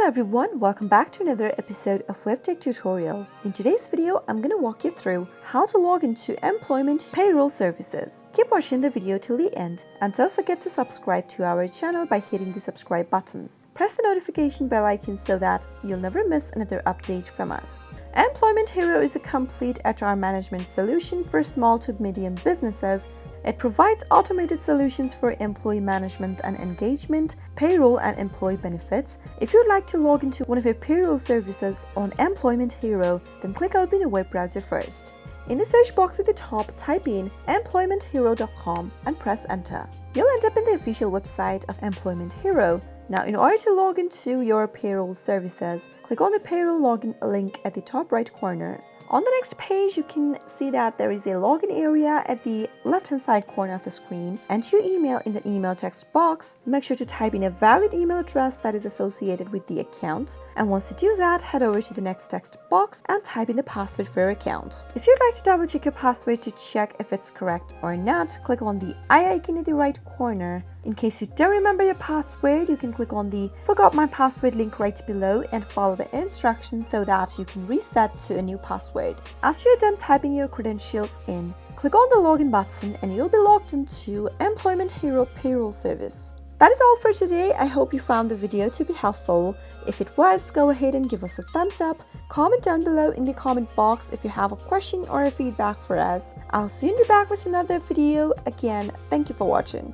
Hello everyone, welcome back to another episode of Webtech Tutorial. In today's video, I'm going to walk you through how to log into employment payroll services. Keep watching the video till the end and don't forget to subscribe to our channel by hitting the subscribe button. Press the notification bell icon so that you'll never miss another update from us. Employment Hero is a complete HR management solution for small to medium businesses. It provides automated solutions for employee management and engagement, payroll and employee benefits. If you'd like to log into one of your payroll services on Employment Hero, then click open a web browser first. In the search box at the top, type in employmenthero.com and press enter. You'll end up in the official website of Employment Hero. Now, in order to log into your payroll services, click on the payroll login link at the top right corner. On the next page, you can see that there is a login area at the left-hand side corner of the screen. Enter your email in the email text box. Make sure to type in a valid email address that is associated with the account. And once you do that, head over to the next text box and type in the password for your account. If you'd like to double check your password to check if it's correct or not, click on the I icon in the right corner. In case you don't remember your password, you can click on the Forgot My Password link right below and follow the instructions so that you can reset to a new password. After you're done typing your credentials in, click on the login button and you'll be logged into Employment Hero Payroll Service. That is all for today. I hope you found the video to be helpful. If it was, go ahead and give us a thumbs up. Comment down below in the comment box if you have a question or a feedback for us. I'll soon be back with another video. Again, thank you for watching.